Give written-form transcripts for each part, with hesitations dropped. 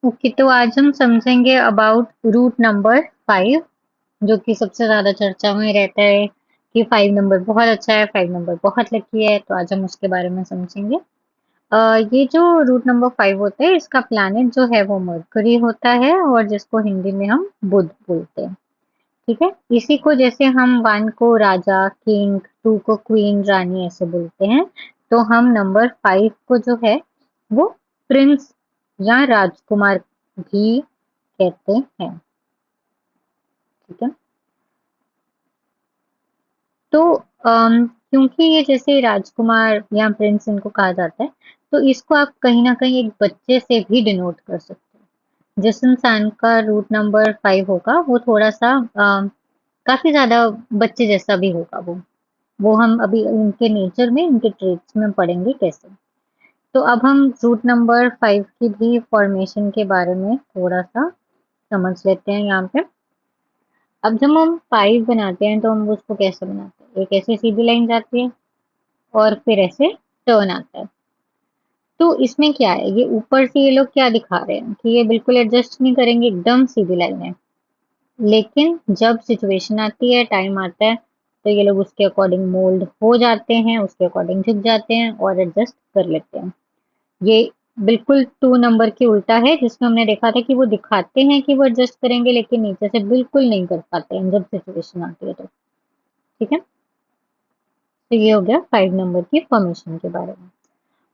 Okay, तो आज हम समझेंगे अबाउट रूट नंबर 5, जो कि सबसे ज़्यादा चर्चा में रहता है कि 5 नंबर बहुत अच्छा है, 5 नंबर बहुत लकी है, तो आज हम उसके बारे में समझेंगे। ये जो रूट नंबर 5 होता है, इसका प्लैनेट जो है वो मरकरी होता है और जिसको हिंदी में हम बुध बोलते हैं। ठीक है, इसी को जैसे हम 1 को राजा, किंग, 2 को क्वीन, रानी ऐसे बोलते हैं, तो हम नंबर 5 को जो है वो प्रिंस या राजकुमार भी कहते हैं। ठीक है, तो क्योंकि ये जैसे राजकुमार या प्रिंस इनको कहा जाता है, तो इसको आप कहीं ना कहीं एक बच्चे से भी डिनोट कर सकते हैं। जिस इंसान का रूट नंबर 5 होगा वो थोड़ा सा काफी ज्यादा बच्चे जैसा भी होगा। वो हम अभी इनके नेचर में, इनके ट्रेट्स में पढ़ेंगे कैसे। तो अब हम रूट नंबर 5 की भी फॉर्मेशन के बारे में थोड़ा सा समझ लेते हैं यहाँ पे। अब जब हम 5 बनाते हैं तो हम उसको कैसे बनाते हैं, एक ऐसी सीधी लाइन जाती है और फिर ऐसे टर्न आता है। तो इसमें क्या है, ये ऊपर से ये लोग क्या दिखा रहे हैं कि ये बिल्कुल एडजस्ट नहीं करेंगे, एकदम सीधी लाइन है। लेकिन जब सिचुएशन आती है, टाइम आता है, तो ये लोग उसके अकॉर्डिंग मोल्ड हो जाते हैं, उसके अकॉर्डिंग झुक जाते हैं और एडजस्ट कर लेते हैं। ये बिल्कुल 2 नंबर के उल्टा है, जिसमें हमने देखा था कि वो दिखाते हैं कि वो एडजस्ट करेंगे लेकिन नीचे से बिल्कुल नहीं कर पाते हैं जब सिचुएशन आती है तो। ठीक है, तो ये हो गया 5 नंबर की फॉर्मेशन के बारे में।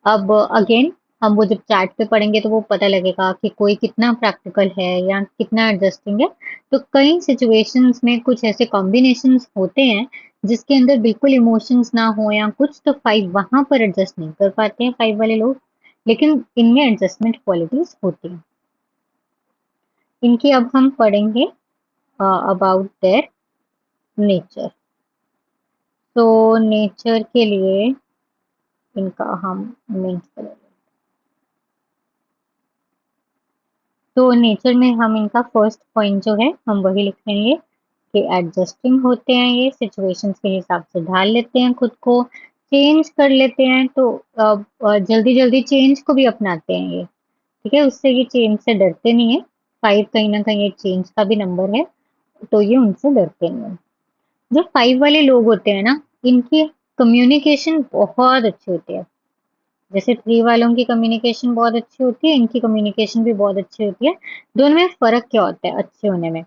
अब अगेन हम वो जब चार्ट पे पढ़ेंगे तो वो पता लगेगा कि कोई कितना प्रैक्टिकल है या कितना एडजस्टिंग है। तो कई सिचुएशंस में कुछ ऐसे कॉम्बिनेशंस होते हैं जिसके अंदर बिल्कुल इमोशंस ना हो या कुछ, तो 5 वहां पर एडजस्ट नहीं कर पाते हैं 5 वाले लोग, लेकिन इनमें एडजस्टमेंट क्वालिटीज होती हैं। इनकी अब हम पढ़ेंगे अबाउट देयर नेचर। तो नेचर के लिए इनका हम मीन्स करेंगे। तो नेचर में हम इनका फर्स्ट पॉइंट जो है हम वही लिखेंगे कि एडजस्टिंग होते हैं, ये सिचुएशंस के हिसाब से ढाल लेते हैं, खुद को चेंज कर लेते हैं, तो जल्दी जल्दी चेंज को भी अपनाते हैं ये। ठीक है, उससे ये चेंज से डरते नहीं है। 5 कहीं ना कहीं एक चेंज का भी नंबर है, तो ये उनसे डरते नहीं है। जो 5 वाले लोग होते हैं ना, इनकी कम्युनिकेशन बहुत अच्छी होती है। जैसे 3 वालों की कम्युनिकेशन बहुत अच्छी होती है, इनकी कम्युनिकेशन भी बहुत अच्छी होती है। दोनों में फर्क क्या होता है अच्छे होने में?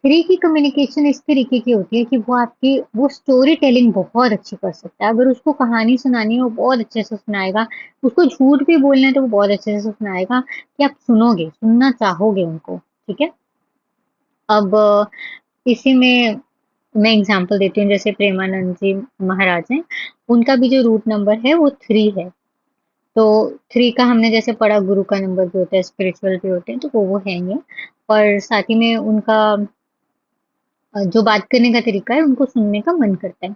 3 की कम्युनिकेशन इस तरीके की होती है कि वो आपकी वो स्टोरी टेलिंग बहुत अच्छी कर सकता है। अगर उसको कहानी सुनानी है वो बहुत अच्छे से सुनाएगा, उसको झूठ भी बोलना है तो वो बहुत अच्छे से सुनाएगा कि आप सुनोगे, सुनना चाहोगे उनको। ठीक है, अब इसी में मैं एग्जांपल देती हूँ, जैसे प्रेमानंद जी महाराज हैं, उनका भी जो रूट नंबर है वो 3 है। तो 3 का हमने जैसे पढ़ा, गुरु का नंबर भी होता है, स्पिरिचुअल भी होते हैं, तो वो है ये। और साथ ही में उनका जो बात करने का तरीका है, उनको सुनने का मन करता है।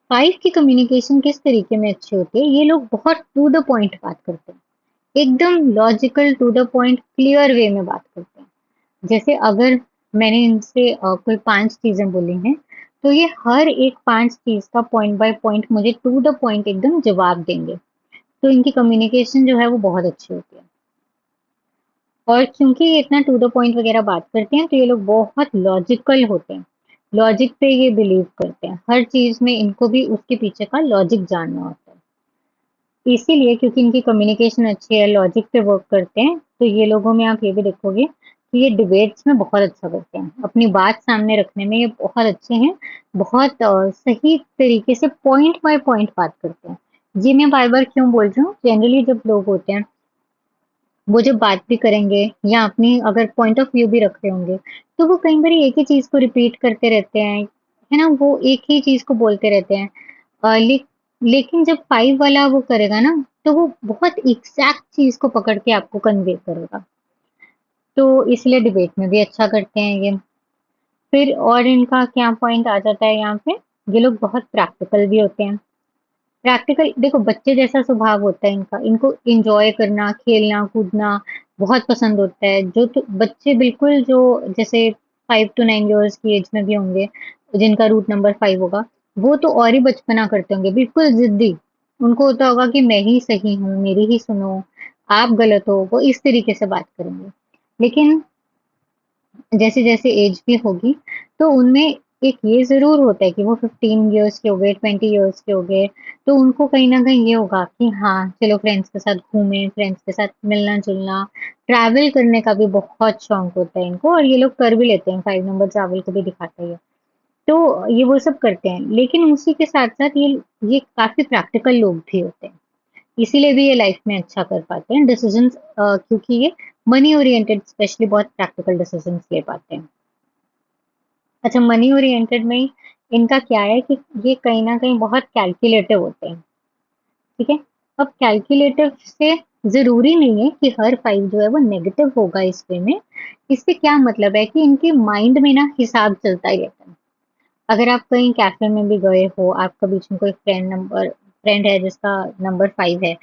5 की कम्युनिकेशन किस तरीके में अच्छी होती है, ये लोग बहुत टू द पॉइंट बात करते हैं, एकदम logical to the point clear way में बात करते हैं। जैसे अगर मैंने इनसे कोई 5 चीजें बोली हैं, तो ये हर एक 5 चीज का पॉइंट बाय पॉइंट मुझे टू द पॉइंट एकदम जवाब देंगे। तो इनकी कम्युनिकेशन जो है वो बहुत अच्छी होती है। और क्योंकि ये इतना टू द पॉइंट वगैरह बात करते हैं, तो ये लोग बहुत लॉजिकल होते हैं। लॉजिक पे ये बिलीव करते हैं, हर चीज में इनको भी उसके पीछे का लॉजिक जानना होता है। इसीलिए क्योंकि इनकी कम्युनिकेशन अच्छी है, लॉजिक पे वर्क करते हैं, तो ये लोगों में आप ये भी देखोगे कि ये डिबेट्स में बहुत अच्छा करते हैं, अपनी बात सामने रखने में ये बहुत अच्छे हैं। बहुत सही तरीके से पॉइंट बाय पॉइंट बात करते हैं। जी, मैं बार बार क्यों बोल रही हूँ, जनरली जब लोग होते हैं वो जब बात भी करेंगे या अपनी अगर पॉइंट ऑफ व्यू भी रख रहे होंगे, तो वो कई बार एक ही चीज को रिपीट करते रहते हैं, है ना, वो एक ही चीज को बोलते रहते हैं। लेकिन जब 5 वाला वो करेगा ना, तो वो बहुत एग्जैक्ट चीज को पकड़ के आपको कन्वे करेगा। तो इसलिए डिबेट में भी अच्छा करते हैं ये। फिर और इनका क्या पॉइंट आ जाता है यहाँ पे, ये लोग बहुत प्रैक्टिकल भी होते हैं। प्रैक्टिकल, देखो बच्चे जैसा स्वभाव होता है इनका, इनको एंजॉय करना, खेलना कूदना बहुत पसंद होता है। जो तो बच्चे बिल्कुल जो जैसे 5 to 9 इयर्स की एज में भी होंगे, जिनका रूट नंबर 5 होगा, वो तो और ही बचपना करते होंगे, बिल्कुल जिद्दी। उनको होता होगा कि मैं ही सही हूँ, मेरी ही सुनो, आप गलत हो, वो इस तरीके से बात करेंगे। लेकिन जैसे जैसे एज भी होगी तो उनमें एक ये ज़रूर होता है कि वो 15 इयर्स के हो गए, 20 इयर्स के हो गए, तो उनको कहीं न कहीं ये होगा कि हाँ, चलो फ्रेंड्स के साथ घूमें, फ्रेंड्स के साथ मिलना-जुलना, ट्रैवल करने का भी बहुत शौक होता है इनको और ये लोग कर भी लेते हैं, 5 नंबर ट्रैवल को भी दिखाता है ये। तो ये वो सब करते हैं, लेकिन उसी के साथ-साथ ये काफ़ी प्रैक्टिकल लोग भी होते हैं। इसीलिए भी ये लाइफ में अच्छा कर पाते हैं डिसीजंस, क्योंकि ये मनी ओरिएंटेड स्पेशली बहुत प्रैक्टिकल डिसीजंस ले पाते हैं। अच्छा, मनी ओरिएंटेड में इनका क्या है कि ये कहीं ना कहीं बहुत कैलकुलेटिव होते हैं। ठीक है। अब कैलकुलेटिव से जरूरी नहीं है कि हर फाइव जो है वो नेगेटिव होगा इस वे में। इससे क्या मतलब है कि इनके माइंड में ना हिसाब चलता ही रहता है। अगर आप कहीं कैफे में भी गए हो, आपका बीच में कोई फ्रेंड है जिसका नंबर 5 है,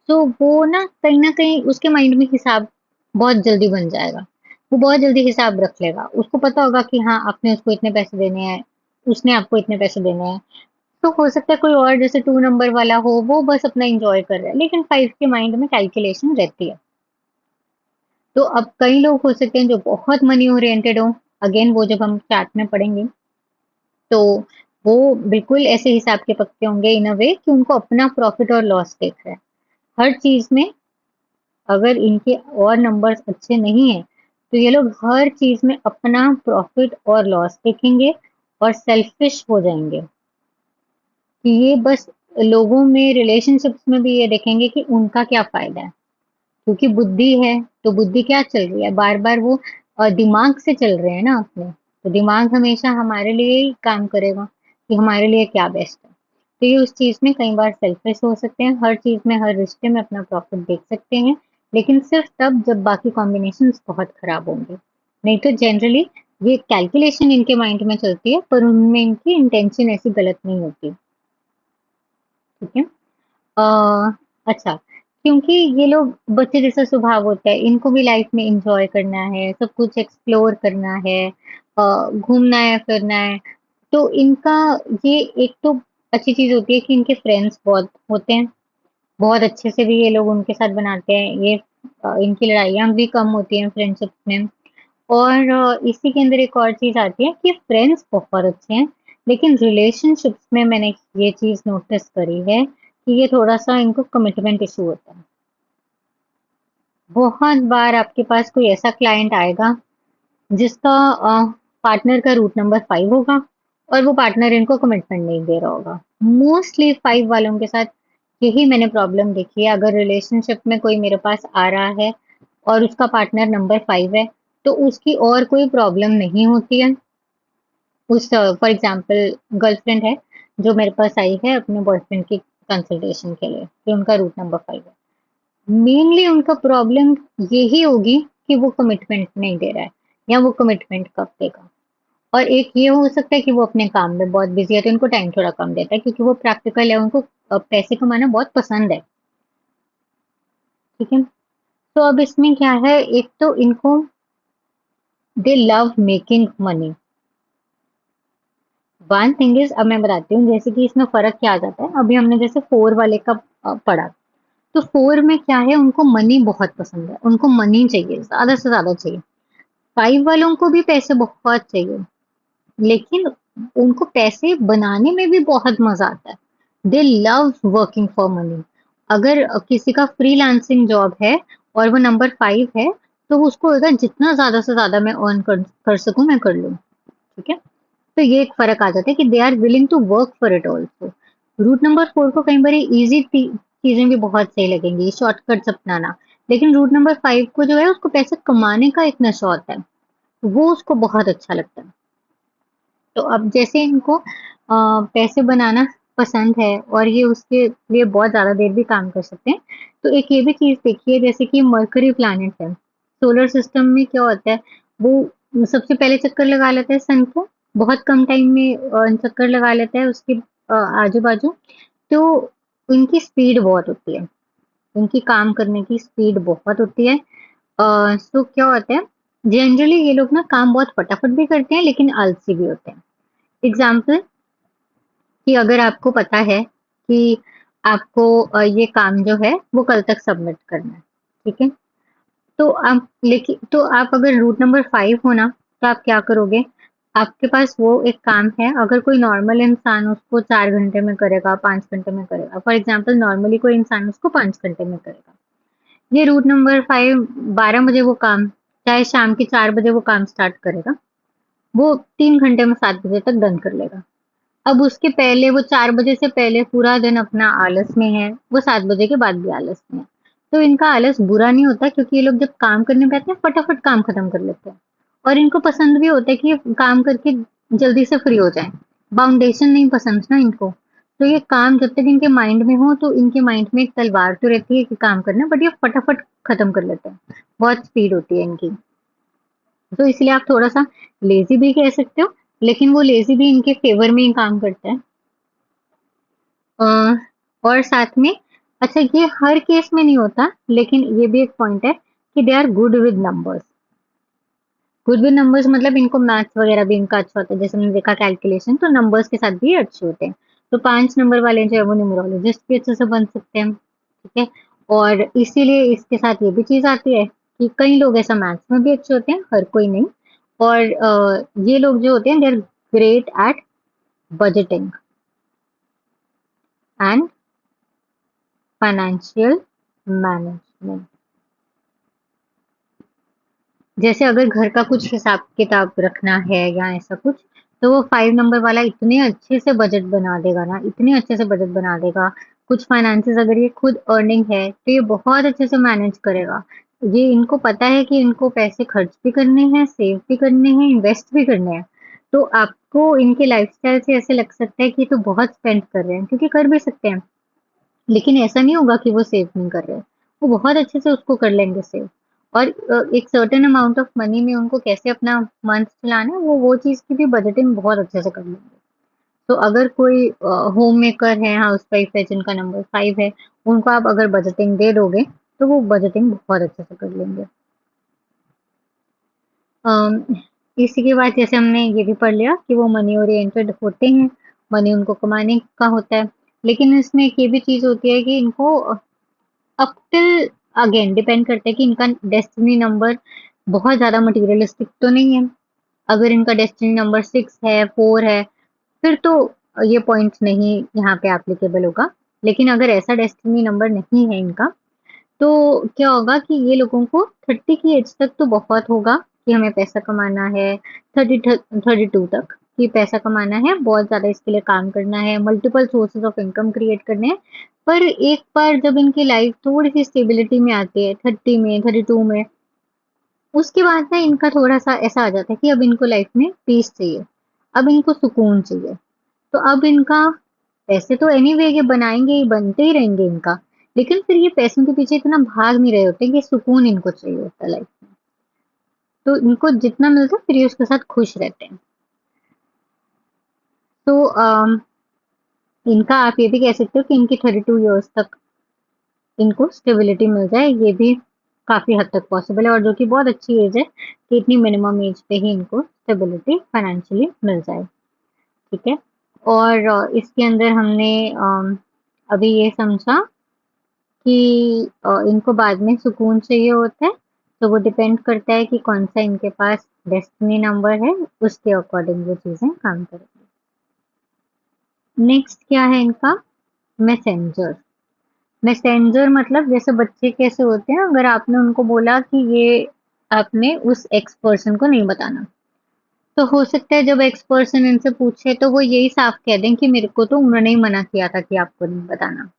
तो वो ना कहीं उसके माइंड में हिसाब बहुत जल्दी बन जाएगा। वो बहुत जल्दी हिसाब रख लेगा। उसको पता होगा कि हाँ, आपने उसको इतने पैसे देने हैं, उसने आपको इतने पैसे देने हैं। तो हो सकता है कोई और जैसे 2 नंबर वाला हो, वो बस अपना एंजॉय कर रहा है, लेकिन 5 के माइंड में कैलकुलेशन रहती है। तो अब कई लोग हो सकते हैं जो बहुत मनी ओरिएंटेड हो। अगेन वो जब हम चार्ट में पढ़ेंगे तो वो बिल्कुल ऐसे हिसाब के पक्के होंगे इन अ वे कि उनको अपना प्रॉफिट और लॉस देख रहा है हर चीज में। अगर इनके और नंबर्स अच्छे नहीं है तो ये लोग हर चीज में अपना प्रॉफिट और लॉस देखेंगे और सेल्फिश हो जाएंगे कि ये बस लोगों में रिलेशनशिप्स में भी ये देखेंगे कि उनका क्या फायदा है। क्योंकि बुद्धि है तो बुद्धि क्या चल रही है, बार बार वो दिमाग से चल रहे हैं ना अपने। तो दिमाग हमेशा हमारे लिए ही काम करेगा कि हमारे लिए क्या बेस्ट है। तो ये उस चीज में कई बार सेल्फिश हो सकते हैं, हर चीज में हर रिश्ते में अपना प्रॉफिट देख सकते हैं, लेकिन सिर्फ तब जब बाकी कॉम्बिनेशंस बहुत खराब होंगे। नहीं तो जनरली ये कैलकुलेशन इनके माइंड में चलती है पर उनमें इनकी इंटेंशन ऐसी गलत नहीं होती। ठीक है। अच्छा, क्योंकि ये लोग बच्चे जैसा स्वभाव होता है, इनको भी लाइफ में एंजॉय करना है, सब कुछ एक्सप्लोर करना है, घूमना है फिरना है। तो इनका ये एक तो अच्छी चीज होती है कि इनके फ्रेंड्स बहुत होते हैं, बहुत अच्छे से भी ये लोग उनके साथ बनाते हैं ये। इनकी लड़ाइयाँ भी कम होती हैं फ्रेंडशिप में। और इसी के अंदर एक और चीज आती है कि फ्रेंड्स बहुत अच्छे हैं, लेकिन रिलेशनशिप्स में मैंने ये चीज नोटिस करी है कि ये थोड़ा सा इनको कमिटमेंट इशू होता है। बहुत बार आपके पास कोई ऐसा क्लाइंट आएगा जिसका पार्टनर का रूट नंबर 5 होगा और वो पार्टनर इनको कमिटमेंट नहीं दे रहा होगा। मोस्टली 5 वालों के साथ यही मैंने प्रॉब्लम देखी है। अगर रिलेशनशिप में कोई मेरे पास आ रहा है और उसका पार्टनर नंबर 5 है तो उसकी और कोई प्रॉब्लम नहीं होती है। उस फॉर एग्जांपल गर्लफ्रेंड है जो मेरे पास आई है अपने बॉयफ्रेंड की कंसल्टेशन के लिए कि उनका रूट नंबर 5 है। मेनली उनका प्रॉब्लम यही होगी कि वो कमिटमेंट नहीं दे रहा है या वो कमिटमेंट कब देगा। और एक ये हो सकता है कि वो अपने काम में बहुत बिजी है तो उनको टाइम थोड़ा कम देता है क्योंकि वो प्रैक्टिकल है, उनको पैसे कमाना बहुत पसंद है। ठीक है। तो अब इसमें क्या है, एक तो इनको दे love making money. One thing is, अब मैं बताती हूँ जैसे कि इसमें फर्क क्या आ जाता है। अभी हमने जैसे 4 वाले का पढ़ा, तो 4 में क्या है, उनको मनी बहुत पसंद है, उनको मनी चाहिए, ज्यादा से ज्यादा चाहिए। 5 वालों को भी पैसे बहुत चाहिए, लेकिन उनको पैसे बनाने में भी बहुत मजा आता है। दे लव वर्किंग फॉर मनी। अगर किसी का फ्रीलांसिंग जॉब है और वो नंबर 5 है तो उसको होगा जितना ज्यादा से ज्यादा मैं अर्न कर सकूं मैं कर लूं। ठीक है। तो ये एक फर्क आ जाता है कि they are willing to work for it also. Route number 4 को कई बार इजी चीजें भी बहुत सही लगेंगी, शॉर्टकट्स अपनाना। लेकिन रूट नंबर 5 को जो है उसको पैसे कमाने का एक नशा होता है, वो उसको बहुत अच्छा लगता है। तो अब जैसे इनको पैसे बनाना पसंद है और ये उसके लिए बहुत ज़्यादा देर भी काम कर सकते हैं। तो एक ये भी चीज़ देखिए, जैसे कि मरकरी प्लैनेट है, सोलर सिस्टम में क्या होता है, वो सबसे पहले चक्कर लगा लेता है सन को, बहुत कम टाइम में चक्कर लगा लेता है उसके आजू बाजू। तो उनकी स्पीड बहुत होती है, उनकी काम करने की स्पीड बहुत होती है। सो क्या होता है, जनरली ये लोग ना काम बहुत फटाफट भी करते हैं लेकिन आलसी भी होते हैं। एग्जाम्पल, कि अगर आपको पता है कि आपको ये काम जो है वो कल तक सबमिट करना है। ठीक है। आप अगर रूट नंबर 5 हो ना, तो आप क्या करोगे? आपके पास वो एक काम है, अगर कोई नॉर्मल इंसान उसको 4 घंटे में करेगा, 5 घंटे में करेगा, फॉर एग्जांपल नॉर्मली कोई इंसान उसको 5 घंटे में करेगा। ये रूट नंबर 5 12 बजे वो काम, चाहे शाम के 4 बजे वो काम स्टार्ट करेगा, वो 3 घंटे में 7 बजे तक डन कर लेगा। अब उसके पहले वो 4 बजे से पहले पूरा दिन अपना आलस में है, वो 7 बजे के बाद भी आलस में है। तो इनका आलस बुरा नहीं होता, क्योंकि ये लोग जब काम करने बैठते हैं फटाफट काम खत्म कर लेते हैं। और इनको पसंद भी होता है कि ये काम करके जल्दी से फ्री हो जाएं। बाउंडेशन नहीं पसंद ना इनको। तो ये काम जब तक इनके माइंड में हो, तो इनके माइंड में एक तलवार तो रहती है कि काम करना, बट ये फटाफट खत्म कर लेते हैं। बहुत स्पीड होती है इनकी। तो इसलिए आप थोड़ा-सा लेज़ी भी कह सकते हो, लेकिन वो लेज़ी भी इनके फ़ेवर में ही काम करता है। अ, और साथ में अच्छा, ये हर केस में नहीं होता, लेकिन ये भी एक पॉइंट है कि they are good with numbers. Good with numbers मतलब इनको मैथ्स वगैरह भी इनका अच्छा होता है, जैसे हमने देखा कैलकुलेशन, तो नंबर्स के साथ भी अच्छे होते हैं। तो 5 नंबर वाले जो है वो न्यूमरोलॉजिस्ट भी अच्छे से बन सकते हैं, ठीक है? और इसीलिए इसके साथ ये भी चीज़ आती है कि कई लोग ऐसा मैथ्स में भी अच्छे होते हैं, हर कोई नहीं। और ये लोग जो होते हैं, they are great at budgeting and financial management. जैसे अगर घर का कुछ हिसाब किताब रखना है या ऐसा कुछ, तो वो 5 नंबर वाला इतने अच्छे से बजट बना देगा ना, इतने अच्छे से बजट बना देगा। कुछ फाइनेंसेस अगर ये खुद अर्निंग है, तो ये बहुत अच्छे से मैनेज करेगा। ये इनको पता है कि इनको पैसे खर्च भी करने हैं, सेव भी करने हैं, इन्वेस्ट भी करने हैं। तो आपको इनके लाइफस्टाइल से ऐसे लग सकता है कि ये तो बहुत स्पेंड कर रहे हैं, क्योंकि कर भी सकते हैं। लेकिन ऐसा नहीं होगा कि वो सेव नहीं कर रहे। वो बहुत अच्छे से उसको कर लेंगे सेव। और एक सर्टेन अमाउंट ऑफ मनी में उनको कैसे अपना मंथ चलाना है, वो चीज़ की भी बजटिंग बहुत अच्छे से कर लेंगे। तो अगर कोई होम मेकर है, हाउस वाइफ है जिनका नंबर 5 है, उनको आप अगर बजटिंग दे दोगे, तो वो बजटिंग बहुत अच्छे से कर लेंगे। अम, इसी के बाद जैसे हमने ये भी पढ़ लिया कि वो मनी ओरिएंटेड होते हैं, मनी उनको कमाने का होता है। लेकिन इसमें एक ये भी चीज़ होती है कि इनको अप टिल अगेन डिपेंड करता है कि इनका डेस्टिनी नंबर बहुत ज़्यादा मटेरियलिस्टिक तो नहीं है। अगर इनका डेस्टिनी नंबर 6 है, 4 है, फिर तो ये पॉइंट नहीं यहाँ पे एप्लीकेबल होगा। लेकिन अगर ऐसा डेस्टिनी नंबर नहीं है इनका, तो क्या होगा कि ये लोगों को 30 की एज तक तो बहुत होगा कि हमें पैसा कमाना है, 32 तक कि पैसा कमाना है, बहुत ज़्यादा इसके लिए काम करना है, multiple sources of income create करने हैं। पर एक बार जब इनकी लाइफ थोड़ी सी स्टेबिलिटी में आती है, 30 में, 32 में, उसके बाद ना इनका थोड़ा सा ऐसा आ जाता है कि अब इनको लाइफ में पीस चाहिए, अब इनको सुकून चाहिए। तो अब इनका पैसे तो एनीवे ये बनाएंगे ही, बनते ही रहेंगे इनका, लेकिन फिर ये पैसों के पीछे इतना भाग नहीं रहे होते कि सुकून इनको चाहिए होता है लाइफ में। तो इनको जितना मिलता है फिर ये उसके साथ खुश रहते हैं। तो इनका आप ये भी कह सकते हो कि इनकी 32 ईयर्स तक इनको स्टेबिलिटी मिल जाए, ये भी काफी हद तक पॉसिबल है, और जो कि बहुत अच्छी एज है कि इतनी मिनिमम एज पे ही इनको स्टेबिलिटी फाइनेंशियली मिल जाए, ठीक है। और इसके अंदर हमने अभी ये समझा कि इनको बाद में सुकून चाहिए होता है, तो वो डिपेंड करता है कि कौन सा इनके पास डेस्टिनी नंबर है, उसके अकॉर्डिंग वो चीज़ें काम करेंगी। नेक्स्ट क्या है इनका? मैसेंजर। मैसेंजर मतलब जैसे बच्चे कैसे होते हैं, अगर आपने उनको बोला कि ये आपने उस एक्स पर्सन को नहीं बताना, तो हो सकता है जब एक्स पर्सन इनसे पूछे तो वो यही साफ कह दें कि मेरे को तो उन्होंने ही मना किया था कि आपको नहीं बताना।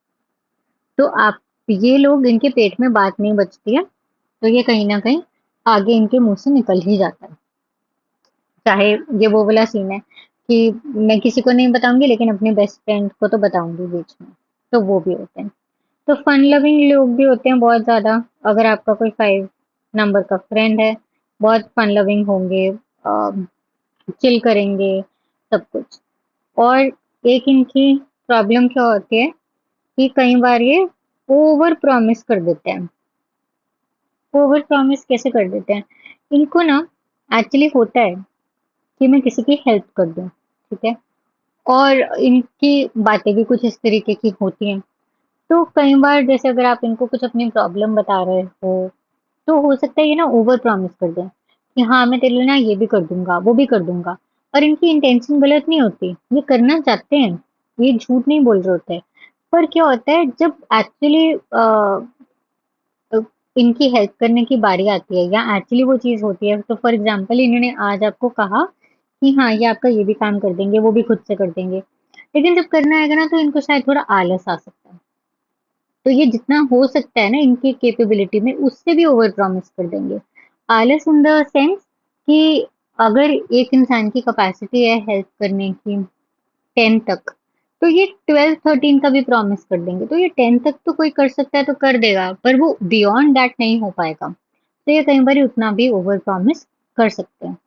तो आप ये लोग, इनके पेट में बात नहीं बचती है, तो ये कहीं न कहीं आगे इनके मुँह से निकल ही जाता है। चाहे ये वो वाला सीन है कि मैं किसी को नहीं बताऊँगी लेकिन अपने बेस्ट फ्रेंड को तो बताऊँगी बीच में, तो वो भी होते हैं। तो फन लविंग लोग भी होते हैं बहुत ज़्यादा। अगर आपका कोई 5 नंबर का फ्रेंड है, बहुत फन लविंग होंगे, चिल करेंगे, सब कुछ। और एक इनकी प्रॉब्लम क्या होती है कि कई बार ये ओवर प्रॉमिस कर देते हैं। ओवर प्रॉमिस कैसे कर देते हैं? इनको ना एक्चुअली होता है कि मैं किसी की हेल्प कर दूं, ठीक है, और इनकी बातें भी कुछ इस तरीके की होती हैं। तो कई बार जैसे अगर आप इनको कुछ अपनी प्रॉब्लम बता रहे हो, तो हो सकता है ये ना ओवर प्रॉमिस कर दें कि हाँ मैं तेरे लिए ना ये भी कर दूंगा वो भी कर दूंगा। और इनकी इंटेंशन गलत नहीं होती, ये करना चाहते हैं, ये झूठ नहीं बोल रहे होते। पर क्या होता है जब एक्चुअली इनकी हेल्प करने की बारी आती है या एक्चुअली वो चीज होती है, तो फॉर एग्जाम्पल इन्होंने आज आपको कहा कि हाँ ये आपका ये भी काम कर देंगे वो भी खुद से कर देंगे, लेकिन जब करना आएगा ना तो इनको शायद थोड़ा आलस आ सकता है। तो ये जितना हो सकता है ना इनकी कैपेबिलिटी में उससे भी ओवर प्रॉमिस कर देंगे। आलस इन द सेंस कि अगर एक इंसान की कैपेसिटी है हेल्प करने की 10 तक, तो ये 12 13 का भी प्रॉमिस कर देंगे। तो ये 10 तक तो कोई कर सकता है तो कर देगा, पर वो बियॉन्ड दैट नहीं हो पाएगा। तो ये कई बार उतना भी ओवर प्रॉमिस कर सकते हैं।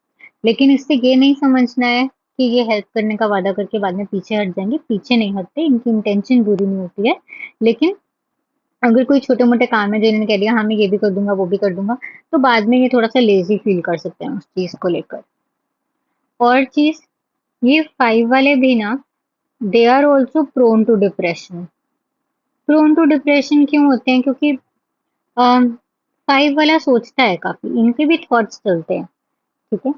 लेकिन इससे ये नहीं समझना है कि ये हेल्प करने का वादा करके बाद में पीछे हट जाएंगे, पीछे नहीं हटते, इनकी इंटेंशन बुरी नहीं होती है। लेकिन अगर कोई छोटे-मोटे काम है जो इन्होंने कह दिया हाँ मैं ये भी कर दूँगा, वो भी कर दूँगा, तो बाद में ये थोड़ा-सा लेज़ी फ़ील कर सकते हैं उस चीज़ को लेकर। और चीज़, ये 5 वाले भी ना they are also prone to depression. Prone to depression क्यों होते हैं? क्योंकि 5 वाला सोचता है काफ़ी, इनके भी थॉट्स चलते हैं, ठीक है?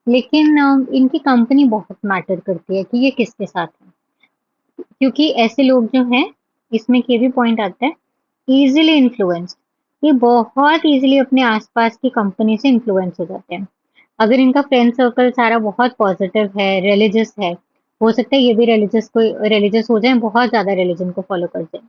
लेकिन इनकी कंपनी बहुत मैटर करती है कि ये किसके साथ है। क्योंकि ऐसे लोग जो हैं, इसमें ये भी पॉइंट आता है, ईज़िली इन्फ्लुएंस। ये बहुत ईज़िली अपने आसपास की कंपनी से इन्फ्लुएंस हो जाते हैं। अगर इनका फ्रेंड सर्कल सारा बहुत पॉजिटिव है, रिलीजियस है, हो सकता है ये भी रिलीजियस हो जाए, बहुत ज़्यादा रिलीजन को फॉलो कर जाए।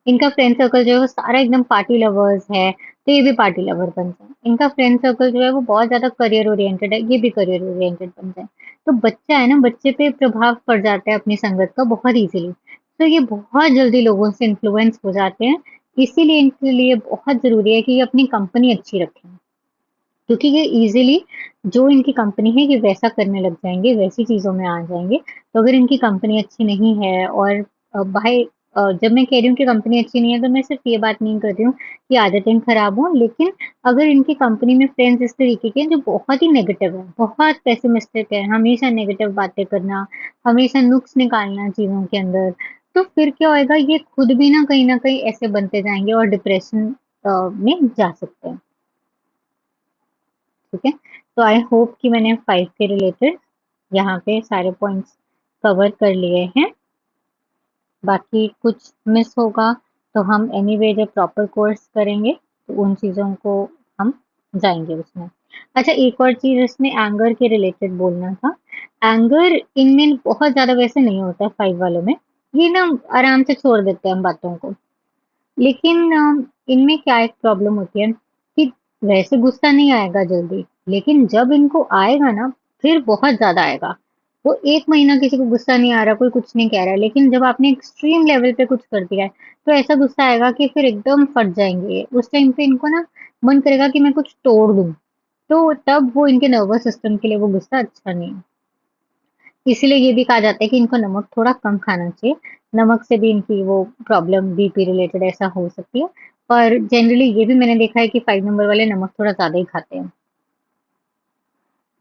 इनका फ्रेंड सर्कल जो है वो सारा एकदम पार्टी लवर्स है, तो ये भी पार्टी लवर बन जाए। इनका फ्रेंड सर्कल जो है वो बहुत ज़्यादा करियर ओरिएंटेड है, ये भी करियर ओरिएंटेड बन जाए। तो बच्चा है ना, बच्चे पे प्रभाव पड़ जाता है अपनी संगत का बहुत ईज़िली। तो ये बहुत जल्दी लोगों से इन्फ्लुएंस हो जाते हैं, इसीलिए इनके लिए बहुत ज़रूरी है कि ये अपनी कंपनी अच्छी रखें। क्योंकि ये ईज़िली जो इनकी कंपनी है ये वैसा करने लग जाएँगे, वैसी चीज़ों में आ जाएँगे। तो अगर इनकी कंपनी अच्छी नहीं है और बाय जब मैं कह रही हूँ कि कंपनी अच्छी नहीं है तो मैं सिर्फ़ ये बात नहीं कर रही हूँ कि आदतें खराब हों, लेकिन अगर इनकी कंपनी में फ्रेंड्स इस तरीके के हैं जो बहुत ही नेगेटिव है, बहुत पेसिमिस्टिक है, हमेशा नेगेटिव बातें करना, हमेशा नुक्स निकालना चीज़ों के अंदर, तो फिर क्या होएगा ये खुद भी ना कहीं न कहीं ऐसे बनते जाएँगे और डिप्रेशन में जा सकते हैं। ठीक है? तो आई होप कि मैंने 5 के रिलेटेड यहाँ पे सारे पॉइंट्स कवर कर लिए हैं। बाकी कुछ मिस होगा तो हम एनीवे जब प्रॉपर कोर्स करेंगे तो उन चीज़ों को हम जाएँगे उसमें। अच्छा, एक और चीज़ इसमें एंगर के रिलेटेड बोलना था। एंगर इनमें बहुत ज़्यादा वैसे नहीं होता है 5 वालों में। ये ना आराम से छोड़ देते हैं बातों को। लेकिन इनमें क्या एक प्रॉब्लम होती है कि वैसे गुस्सा नहीं आएगा जल्दी, लेकिन जब इनको आएगा ना फिर बहुत ज़्यादा आएगा। वो 1 महीना किसी को गुस्सा नहीं आ रहा, कोई कुछ नहीं कह रहा है, लेकिन जब आपने एक्सट्रीम लेवल पे कुछ कर दिया है, तो ऐसा गुस्सा आएगा कि फिर एकदम फट जाएँगे। उस टाइम पे इनको ना मन करेगा कि मैं कुछ तोड़ दूँ, तो तब वो इनके नर्वस सिस्टम के लिए वो गुस्सा अच्छा नहीं है। इसीलिए ये भी कहा जाता है कि इनको नमक थोड़ा कम खाना चाहिए। नमक से भी इनकी वो प्रॉब्लम बीपी रिलेटेड ऐसा हो सकती है। पर जनरली ये भी मैंने देखा है कि 5 नंबर वाले नमक थोड़ा ज़्यादा ही खाते हैं।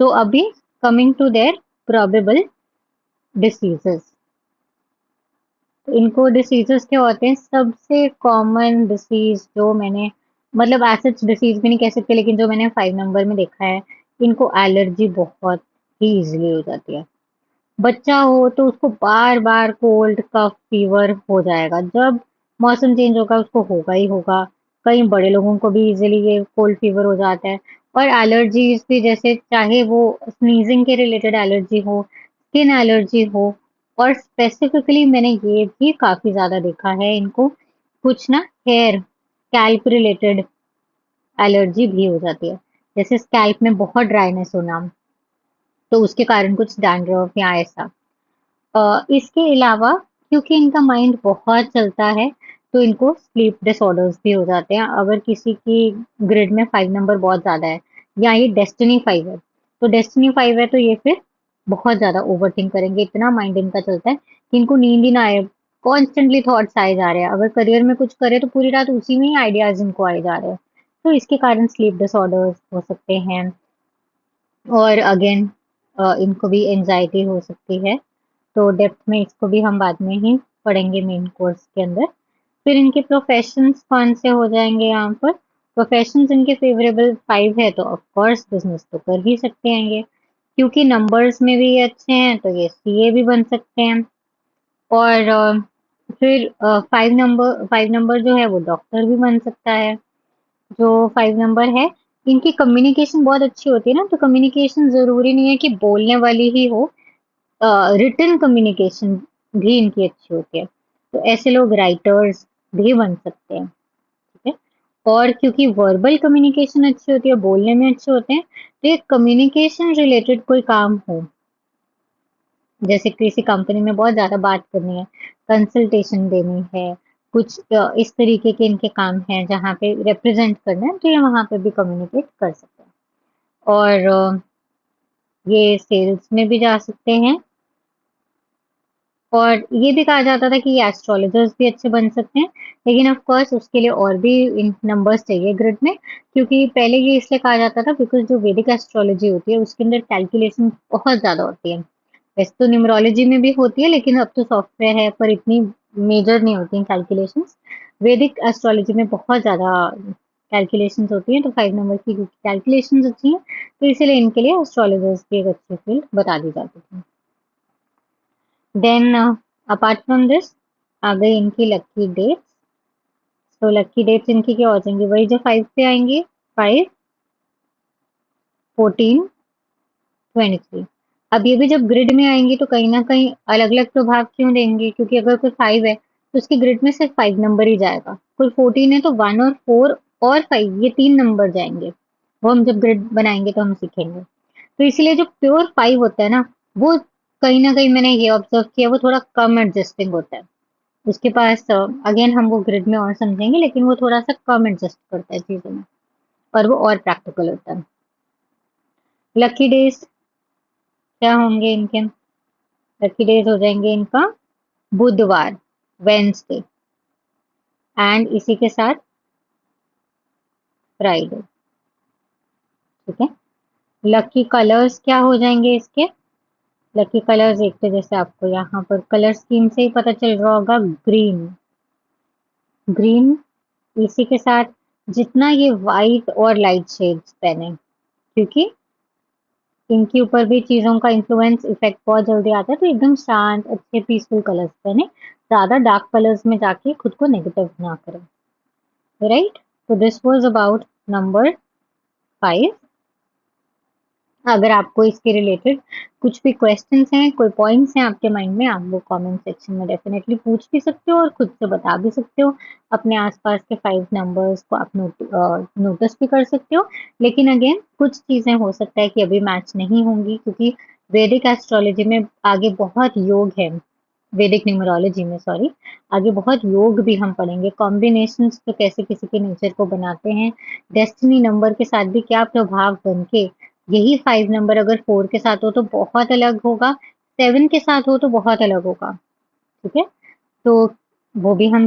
तो अभी coming to their probable diseases. इनको डिसीजेस क्या होते हैं? सबसे कॉमन डिसीज जो मैंने, मतलब एसिड डिसीज भी नहीं कह सकते, लेकिन जो मैंने 5 नंबर में देखा है, इनको एलर्जी बहुत ही इजीली हो जाती है। बच्चा हो तो उसको बार बार कोल्ड कफ फीवर हो जाएगा, जब मौसम चेंज होगा उसको होगा ही होगा। कई बड़े लोगों को भी इजीली ये कोल्ड फीवर हो जाता है। और एलर्जीज भी, जैसे चाहे वो स्नीजिंग के रिलेटेड एलर्जी हो, स्किन एलर्जी हो, और स्पेसिफिकली मैंने ये भी काफी ज्यादा देखा है इनको, कुछ ना हेयर स्कैल्प रिलेटेड एलर्जी भी हो जाती है। जैसे स्कैल्प में बहुत ड्राइनेस होना, तो उसके कारण कुछ डैंड्रफ या ऐसा। इसके अलावा क्योंकि इनका माइंड बहुत चलता है, तो इनको स्लीप डिसऑर्डर्स भी हो जाते हैं। अगर किसी की ग्रिड में 5 नंबर बहुत ज़्यादा है या ये डेस्टिनी 5 है, तो डेस्टिनी 5 है तो ये फिर बहुत ज़्यादा ओवरथिंक करेंगे। इतना माइंड इनका चलता है कि इनको नींद ही ना आए, कॉन्स्टेंटली थॉट्स आए जा रहे हैं। अगर करियर में कुछ करे तो पूरी रात उसी में ही आइडियाज इनको आए जा रहे हैं। तो इसके कारण स्लीप डिसऑर्डर्स हो सकते हैं। और अगेन इनको भी एंजाइटी हो सकती है। तो डेप्थ में इसको भी हम बाद में ही पढ़ेंगे मेन कोर्स के अंदर। फिर इनके प्रोफेशंस कौन से हो जाएंगे यहाँ पर? प्रोफेशंस इनके फेवरेबल 5 है तो ऑफ कोर्स बिजनेस तो कर ही सकते हैं ये, क्योंकि नंबर्स में भी ये अच्छे हैं तो ये सीए भी बन सकते हैं। और फिर 5 नंबर जो है वो डॉक्टर भी बन सकता है। जो 5 नंबर है, इनकी कम्युनिकेशन बहुत अच्छी होती है ना, तो कम्युनिकेशन जरूरी नहीं है कि बोलने वाली ही हो, रिटन कम्युनिकेशन भी इनकी अच्छी होती है, तो ऐसे लोग राइटर्स भी बन सकते हैं। ठीक है। और क्योंकि वर्बल कम्युनिकेशन अच्छी होती है, बोलने में अच्छे होते हैं, तो ये कम्युनिकेशन रिलेटेड कोई काम हो, जैसे किसी कंपनी में बहुत ज़्यादा बात करनी है, कंसल्टेशन देनी है, कुछ इस तरीके के इनके काम हैं जहाँ पे रिप्रेजेंट करना है, तो ये वहाँ पे भी कम्युनिकेट कर सकते हैं। और ये सेल्स में भी जा सकते हैं। और ये भी कहा जाता था कि ये एस्ट्रोलॉजर्स भी अच्छे बन सकते हैं, लेकिन ऑफ कोर्स उसके लिए और भी इन नंबर्स चाहिए ग्रिड में, क्योंकि पहले ये इसलिए कहा जाता था बिकॉज जो वैदिक एस्ट्रोलॉजी होती है उसके अंदर कैलकुलेशन बहुत ज़्यादा होती है। वैसे तो न्यूमरोलॉजी में भी होती है, लेकिन अब तो सॉफ्टवेयर है पर इतनी मेजर नहीं होती हैं कैलकुलेशंस। वैदिक एस्ट्रोलॉजी में बहुत ज़्यादा कैलकुलेशंस होती हैं, तो 5 नंबर की कैलकुलेशंस अच्छी हैं, तो इसीलिए इनके लिए एस्ट्रोलॉजर्स की एक अच्छी फील्ड बता दी जाती थी। देन अपार्ट फ्रॉम दिस आ गई इनकी लकी डेट्स। तो लकी डेट्स इनकी क्या हो जाएंगी, वही जो 5 पे आएंगी, 5, 14, 23। अब ये भी जब ग्रिड में आएंगी तो कहीं ना कहीं अलग अलग प्रभाव क्यों देंगे, क्योंकि अगर कोई 5 है तो उसकी ग्रिड में सिर्फ 5 नंबर ही जाएगा, कोई 14 है तो 1 और 4 और 5 ये 3 नंबर जाएंगे। वो हम जब ग्रिड बनाएंगे तो हम सीखेंगे। तो इसलिए जो प्योर 5 होता है ना, वो कहीं ना कहीं मैंने ये ऑब्जर्व किया वो थोड़ा कम एडजस्टिंग होता है। उसके पास अगेन हम वो ग्रिड में और समझेंगे, लेकिन वो थोड़ा सा कम एडजस्ट करता है चीज़ों में, और वो और प्रैक्टिकल होता है। लकी डेज क्या होंगे इनके, लकी डेज हो जाएंगे इनका बुधवार, वेंसडे, एंड इसी के साथ फ्राइडे। ठीक है। लकी कलर्स क्या हो जाएंगे इसके, लकी कलर्स एक तो जैसे आपको यहाँ पर कलर स्कीम से ही पता चल रहा होगा, ग्रीन, ग्रीन इसी के साथ जितना ये वाइट और लाइट शेड्स पहने, क्योंकि इनके ऊपर भी चीजों का इन्फ्लुएंस इफेक्ट बहुत जल्दी आता है, तो एकदम शांत अच्छे पीसफुल कलर्स पहने, ज्यादा डार्क कलर्स में जाके खुद को नेगेटिव ना करें। राइट। तो दिस वाज अबाउट नंबर 5। अगर आपको इसके रिलेटेड कुछ भी क्वेश्चंस हैं, कोई पॉइंट्स हैं आपके माइंड में, आप वो कमेंट सेक्शन में डेफिनेटली पूछ भी सकते हो और खुद से बता भी सकते हो। अपने आसपास के 5 नंबर्स को आप नोटिस भी कर सकते हो। लेकिन अगेन कुछ चीज़ें हो सकता है कि अभी मैच नहीं होंगी, क्योंकि वैदिक एस्ट्रोलॉजी में आगे बहुत योग है, वैदिक न्यूमरोलॉजी में सॉरी, आगे बहुत योग भी हम पढ़ेंगे, कॉम्बिनेशंस तो कैसे किसी के नेचर को बनाते हैं, डेस्टिनी नंबर के साथ भी क्या प्रभाव बन के, यही 5 नंबर अगर 4 के साथ हो तो बहुत अलग होगा, 7 के साथ हो तो बहुत अलग होगा। ठीक है। तो वो भी हम